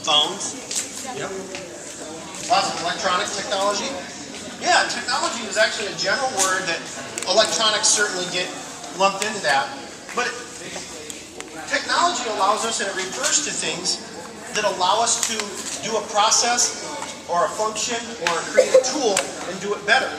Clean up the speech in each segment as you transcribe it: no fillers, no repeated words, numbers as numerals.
Phones. Yep. Lots of electronic technology. Yeah, technology is actually a general word that electronics certainly get lumped into that. But technology allows us, and it refers to things that allow us to do a process or a function or create a tool and do it better.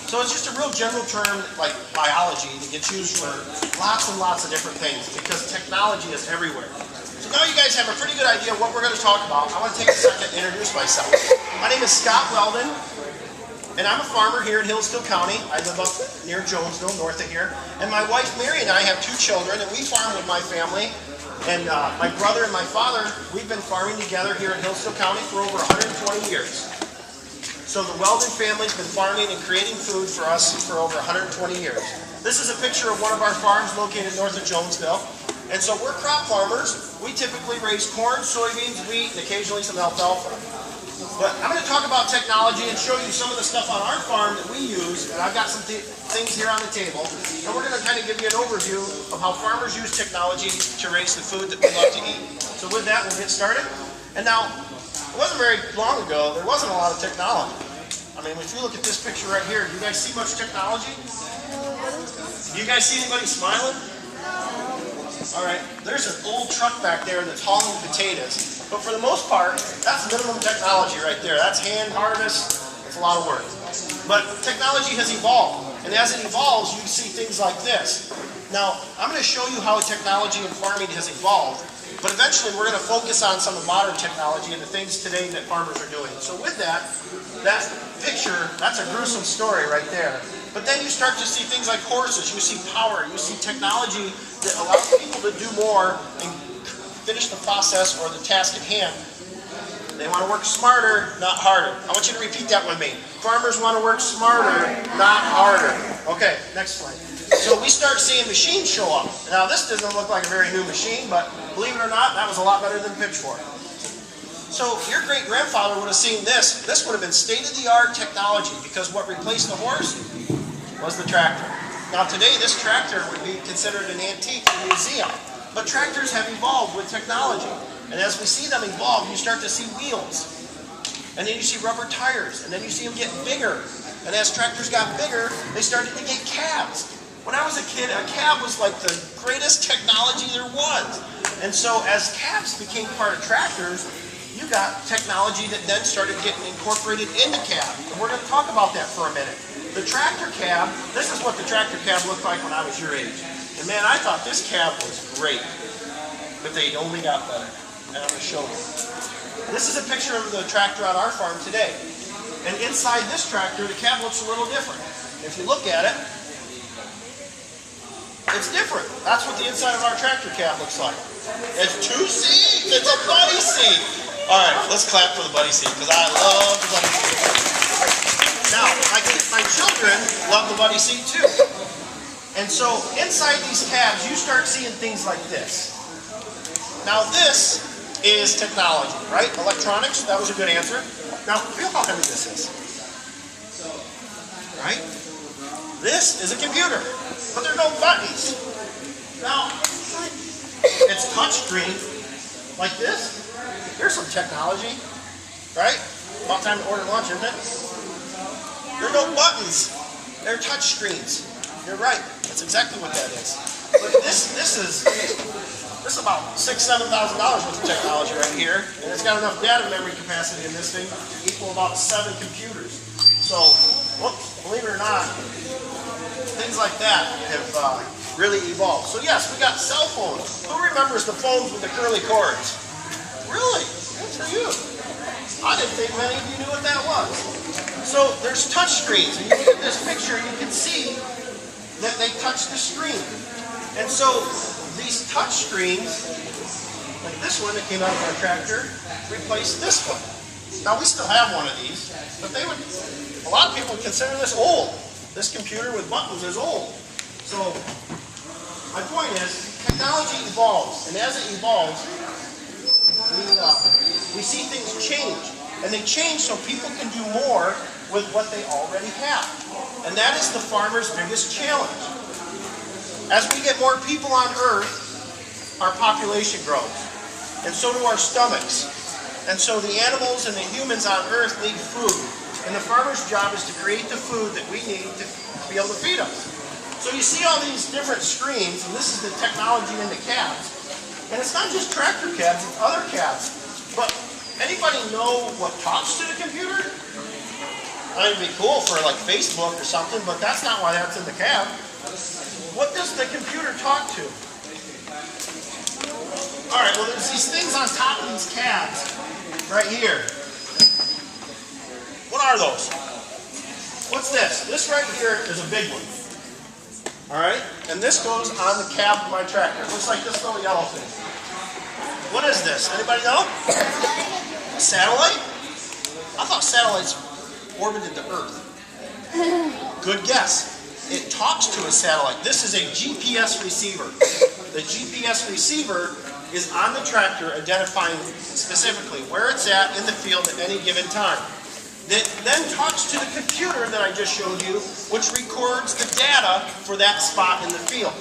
So it's just a real general term like biology that gets used for lots and lots of different things because technology is everywhere. So now you guys have a pretty good idea what we're going to talk about. I want to take a second to introduce myself. My name is Scott Welden. And I'm a farmer here in Hillsdale County. I live up near Jonesville, north of here. And my wife Mary and I have 2 children, and we farm with my family. And my brother and my father, we've been farming together here in Hillsdale County for over 120 years. So the Welden family's been farming and creating food for us for over 120 years. This is a picture of one of our farms located north of Jonesville. And so we're crop farmers. We typically raise corn, soybeans, wheat, and occasionally some alfalfa. But I'm going to talk about technology and show you some of the stuff on our farm that we use. And I've got some things here on the table. And we're going to kind of give you an overview of how farmers use technology to raise the food that we love to eat. So with that, we'll get started. And now, it wasn't very long ago, there wasn't a lot of technology. I mean, if you look at this picture right here, do you guys see much technology? Do you guys see anybody smiling? All right, there's an old truck back there that's hauling potatoes. But for the most part, that's minimum technology right there. That's hand harvest. It's a lot of work. But technology has evolved. And as it evolves, you see things like this. Now, I'm going to show you how technology in farming has evolved. But eventually, we're going to focus on some of modern technology and the things today that farmers are doing. So with that picture, that's a gruesome story right there. But then you start to see things like horses. You see power. You see technology that allows people to do more and finish the process or the task at hand. They want to work smarter, not harder. I want you to repeat that with me. Farmers want to work smarter, not harder. Okay, next slide. So we start seeing machines show up. Now this doesn't look like a very new machine, but believe it or not, that was a lot better than pitchfork. So your great-grandfather would have seen this. This would have been state-of-the-art technology because what replaced the horse was the tractor. Now today this tractor would be considered an antique in a museum. But tractors have evolved with technology. And as we see them evolve, you start to see wheels. And then you see rubber tires. And then you see them get bigger. And as tractors got bigger, they started to get cabs. When I was a kid, a cab was like the greatest technology there was. And so as cabs became part of tractors, you got technology that then started getting incorporated into cab. And we're going to talk about that for a minute. The tractor cab, this is what the tractor cab looked like when I was your age. And man, I thought this cab was great, but they only got better. And I'm going to show you. This is a picture of the tractor on our farm today. And inside this tractor, the cab looks a little different. If you look at it, it's different. That's what the inside of our tractor cab looks like. It's 2 seats. It's a buddy seat. All right, let's clap for the buddy seat because I love the buddy seat. Now, my children love the buddy seat too. And so inside these cabs, you start seeing things like this. Now this is technology, right? Electronics, that was a good answer. Now feel how heavy this is. Right? This is a computer, but there are no buttons. Now, it's touchscreen like this. Here's some technology, right? About time to order lunch, isn't it? There are no buttons. They're touch screens. You're right. That's exactly what that is. But this is about $6,000–7,000 worth of technology right here, and it's got enough data memory capacity in this thing to equal about 7 computers. So, whoops, believe it or not, things like that have really evolved. So yes, we got cell phones. Who remembers the phones with the curly cords? Really? Good for you. I didn't think many of you knew what that was. So there's touch screens, and you look at this picture, you can see that they touch the screen. And so these touch screens, like this one that came out of our tractor, replaced this one. Now we still have one of these, but a lot of people would consider this old. This computer with buttons is old. So my point is, technology evolves, and as it evolves, we see things change. And they change so people can do more with what they already have. And that is the farmer's biggest challenge. As we get more people on Earth, our population grows. And so do our stomachs. And so the animals and the humans on Earth need food. And the farmer's job is to create the food that we need to be able to feed us. So you see all these different screens, and this is the technology in the cabs. And it's not just tractor cabs, it's other cabs. But anybody know what talks to the computer? That would be cool for like Facebook or something, but that's not why that's in the cab. What does the computer talk to? All right, well, there's these things on top of these cabs right here. What are those? What's this? This right here is a big one. All right, and this goes on the cab of my tractor. It looks like this little yellow thing. What is this? Anybody know? A satellite? I thought satellites orbited the Earth. Good guess. It talks to a satellite. This is a GPS receiver. The GPS receiver is on the tractor identifying specifically where it's at in the field at any given time. It then talks to the computer that I just showed you, which records the data for that spot in the field.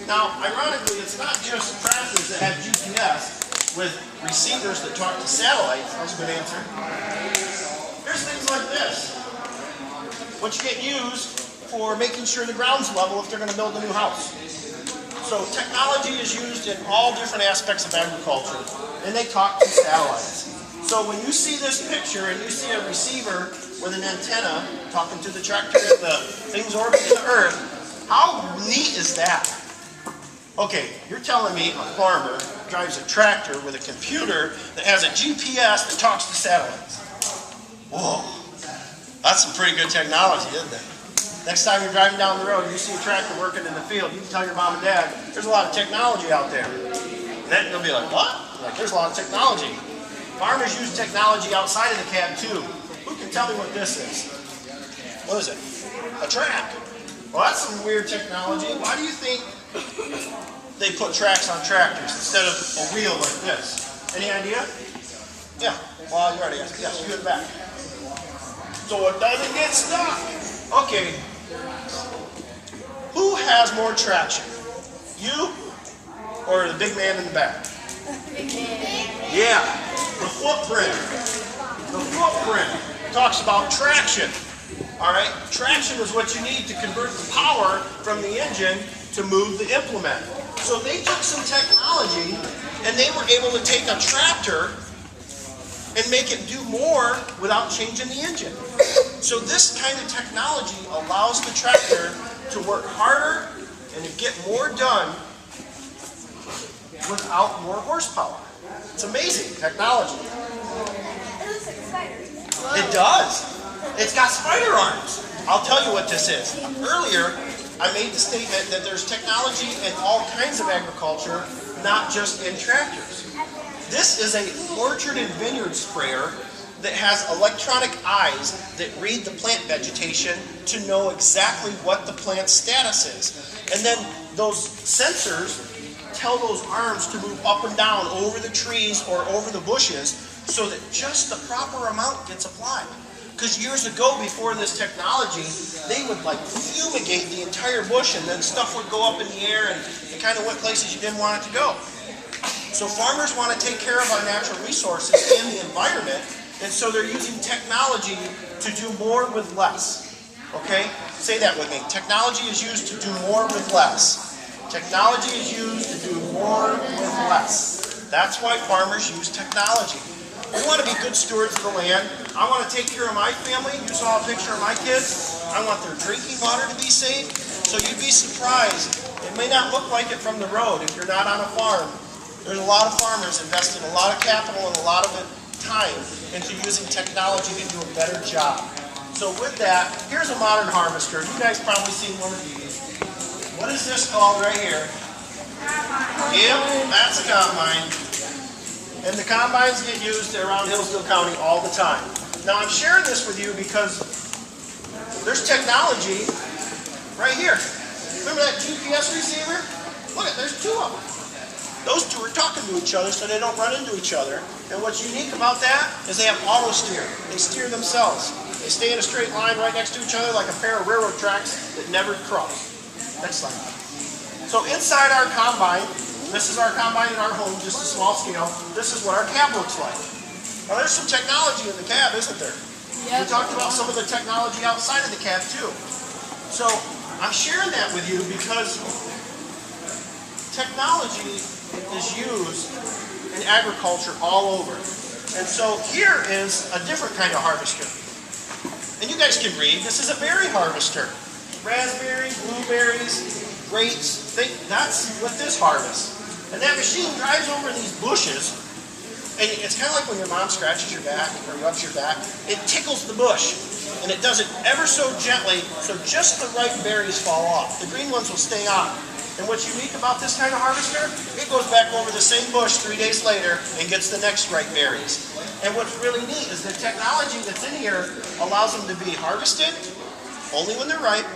Now, ironically, it's not just tractors that have GPS with receivers that talk to satellites. That's a good answer. There's things like this, which get used for making sure the ground's level if they're going to build a new house. So technology is used in all different aspects of agriculture, and they talk to satellites. So when you see this picture and you see a receiver with an antenna talking to the tractor and the things orbiting the Earth, how neat is that? Okay, you're telling me a farmer drives a tractor with a computer that has a GPS that talks to satellites. Whoa, that's some pretty good technology, isn't it? Next time you're driving down the road and you see a tractor working in the field, you can tell your mom and dad, there's a lot of technology out there. And then they'll be like, what? Like, there's a lot of technology. Farmers use technology outside of the cab too. Who can tell me what this is? What is it? A track. Well, that's some weird technology. Why do you think they put tracks on tractors instead of a wheel like this? Any idea? Yeah. Well, you already asked. Yes, you in the back. So it doesn't get stuck. Okay. Who has more traction? You or the big man in the back? Yeah. The footprint. The footprint talks about traction. All right? Traction is what you need to convert the power from the engine to move the implement. So they took some technology and they were able to take a tractor and make it do more without changing the engine. So this kind of technology allows the tractor to work harder and to get more done without more horsepower. It's amazing technology. It looks like a spider. It does. It's got spider arms. I'll tell you what this is. Earlier, I made the statement that there's technology in all kinds of agriculture, not just in tractors. This is a orchard and vineyard sprayer that has electronic eyes that read the plant vegetation to know exactly what the plant's status is. And then those sensors tell those arms to move up and down over the trees or over the bushes so that just the proper amount gets applied. Because years ago, before this technology, they would like fumigate the entire bush and then stuff would go up in the air and it kind of went places you didn't want it to go. So farmers want to take care of our natural resources and the environment, and so they're using technology to do more with less. Okay? Say that with me. Technology is used to do more with less. Technology is used to do more with less. That's why farmers use technology. We want to be good stewards of the land. I want to take care of my family. You saw a picture of my kids. I want their drinking water to be safe. So you'd be surprised. It may not look like it from the road if you're not on a farm. There's a lot of farmers investing a lot of capital and a lot of time into using technology to do a better job. So with that, here's a modern harvester. You guys probably seen one of these. What is this called right here? Yep, that's a combine. And the combines get used around Hillsdale County all the time. Now I'm sharing this with you because there's technology right here. Remember that GPS receiver? Look, there's two of them. Those two are talking to each other so they don't run into each other. And what's unique about that is they have auto steer. They steer themselves. They stay in a straight line right next to each other like a pair of railroad tracks that never cross. Next slide. So inside our combine, this is our combine in our home, just a small scale. This is what our cab looks like. Now there's some technology in the cab, isn't there? Yep. We talked about some of the technology outside of the cab too. So I'm sharing that with you because technology is used in agriculture all over. And so here is a different kind of harvester. And you guys can read, this is a berry harvester. Raspberries, blueberries, grapes, that's what this harvests. And that machine drives over these bushes, and it's kind of like when your mom scratches your back or rubs your back. It tickles the bush, and it does it ever so gently, so just the right berries fall off. The green ones will stay on. And what's unique about this kind of harvester, it goes back over the same bush 3 days later and gets the next ripe berries. And what's really neat is the technology that's in here allows them to be harvested only when they're ripe.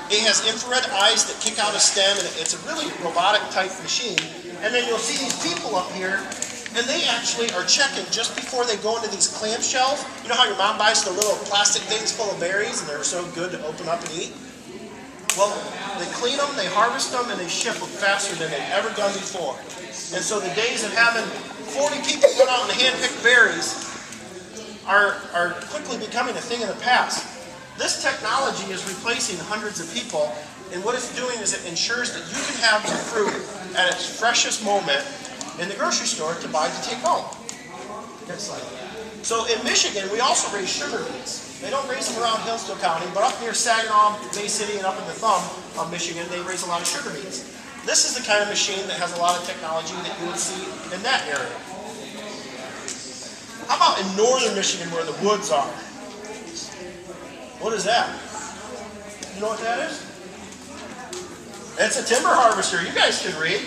It has infrared eyes that kick out a stem, and it's a really robotic type machine. And then you'll see these people up here, and they actually are checking just before they go into these clamshells. You know how your mom buys the little plastic things full of berries, and they're so good to open up and eat? Well, they clean them, they harvest them, and they ship them faster than they've ever done before. And so the days of having 40 people go out and hand-pick berries are quickly becoming a thing of the past. This technology is replacing hundreds of people, and what it's doing is it ensures that you can have the fruit at its freshest moment in the grocery store to buy to take home. Next slide. So in Michigan, we also raise sugar beets. They don't raise them around Hillsdale County, but up near Saginaw, Bay City, and up in the thumb of Michigan, they raise a lot of sugar beets. This is the kind of machine that has a lot of technology that you would see in that area. How about in northern Michigan where the woods are? What is that? You know what that is? It's a timber harvester. You guys can read.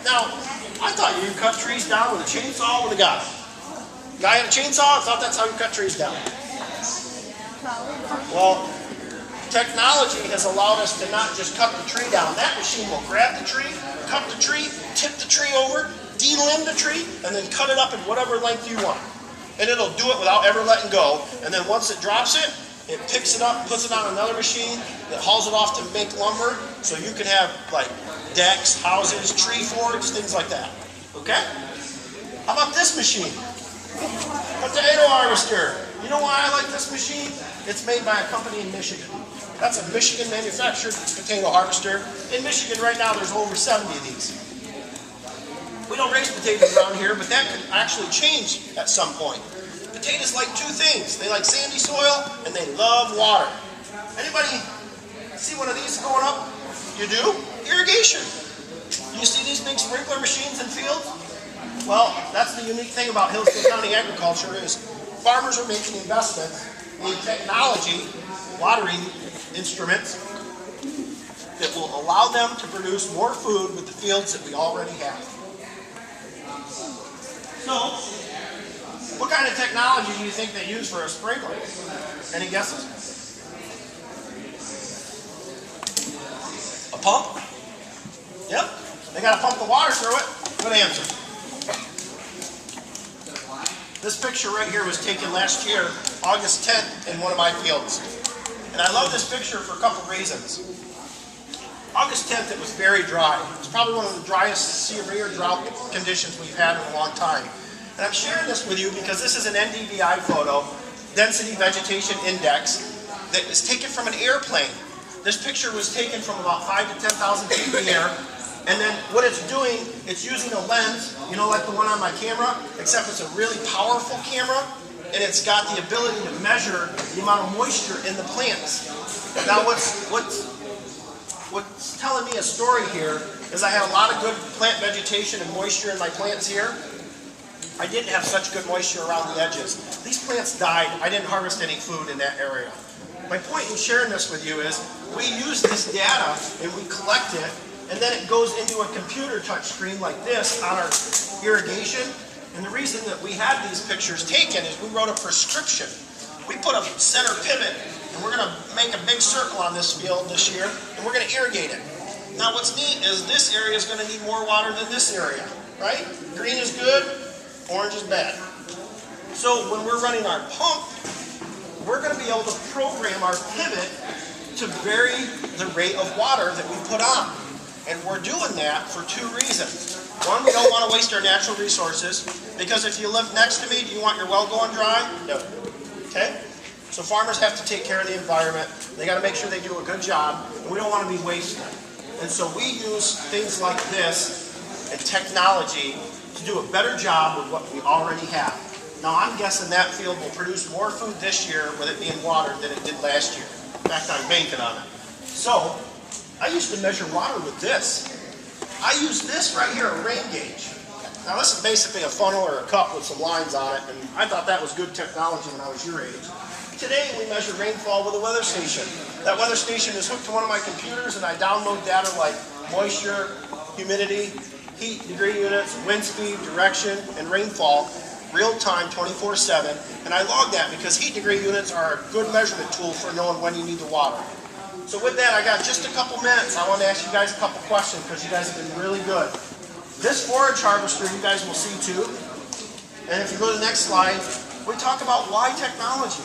Now, I thought you cut trees down with a chainsaw with a guy. Guy had a chainsaw, I thought that's how you cut trees down. Well, technology has allowed us to not just cut the tree down. That machine will grab the tree, cut the tree, tip the tree over, delimb the tree, and then cut it up in whatever length you want. And it'll do it without ever letting go. And then once it drops it, it picks it up, puts it on another machine that hauls it off to make lumber, so you can have like decks, houses, tree forks, things like that. Okay? How about this machine? Potato harvester. You know why I like this machine? It's made by a company in Michigan. That's a Michigan manufactured potato harvester. In Michigan right now there's over 70 of these. We don't raise potatoes around here, but that could actually change at some point. Potatoes like two things. They like sandy soil and they love water. Anybody see one of these going up? You do? Irrigation. You see these big sprinkler machines in fields? Well, that's the unique thing about Hillsdale County agriculture is farmers are making investments in technology, watering instruments that will allow them to produce more food with the fields that we already have. So, what kind of technology do you think they use for a sprinkler? Any guesses? A pump? Yep. They got to pump the water through it. Good answer. This picture right here was taken last year, August 10th, in one of my fields. And I love this picture for a couple reasons. August 10th, it was very dry. It's probably one of the driest severe drought conditions we've had in a long time. And I'm sharing this with you because this is an NDVI photo, Density Vegetation Index, that was taken from an airplane. This picture was taken from about 5,000 to 10,000 feet in the air. And then what it's doing, it's using a lens, you know, like the one on my camera, except it's a really powerful camera, and it's got the ability to measure the amount of moisture in the plants. Now what's telling me a story here is I had a lot of good plant vegetation and moisture in my plants here. I didn't have such good moisture around the edges. These plants died. I didn't harvest any food in that area. My point in sharing this with you is we use this data and we collect it, and then it goes into a computer touch screen like this on our irrigation. And the reason that we had these pictures taken is we wrote a prescription. We put a center pivot, and we're going to make a big circle on this field this year, and we're going to irrigate it. Now what's neat is this area is going to need more water than this area, right? Green is good, orange is bad. So when we're running our pump, we're going to be able to program our pivot to vary the rate of water that we put on. And we're doing that for two reasons. One, we don't want to waste our natural resources, because if you live next to me, do you want your well going dry? No. Okay? So farmers have to take care of the environment. They got to make sure they do a good job, and we don't want to be wasting. And so we use things like this and technology to do a better job with what we already have. Now I'm guessing that field will produce more food this year with it being watered than it did last year. In fact, I'm banking on it. So I used to measure water with this. I use this right here, a rain gauge. Now this is basically a funnel or a cup with some lines on it, and I thought that was good technology when I was your age. Today we measure rainfall with a weather station. That weather station is hooked to one of my computers, and I download data like moisture, humidity, heat degree units, wind speed, direction, and rainfall, real time 24/7. And I log that because heat degree units are a good measurement tool for knowing when you need to water. So with that, I got just a couple minutes. I want to ask you guys a couple questions because you guys have been really good. This forage harvester you guys will see too. And if you go to the next slide, we talk about why technology.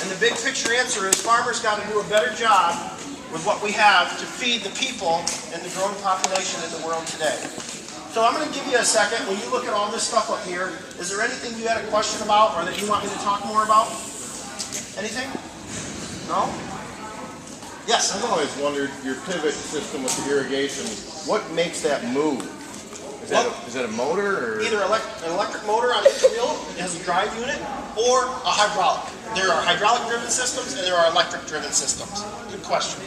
And the big picture answer is farmers got to do a better job with what we have to feed the people and the growing population in the world today. So I'm going to give you a second. When you look at all this stuff up here, is there anything you had a question about or that you want me to talk more about? Anything? No? Yes? I've always wondered, your pivot system with the irrigation, what makes that move? Is that a motor? Or? Either an electric motor on each wheel that has a drive unit, or a hydraulic. There are hydraulic driven systems and there are electric driven systems. Good question.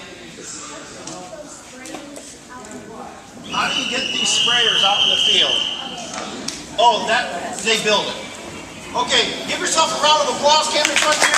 How do you get these sprayers out in the field? Oh, they build it. Okay, give yourself a round of applause, Cameron Frontier.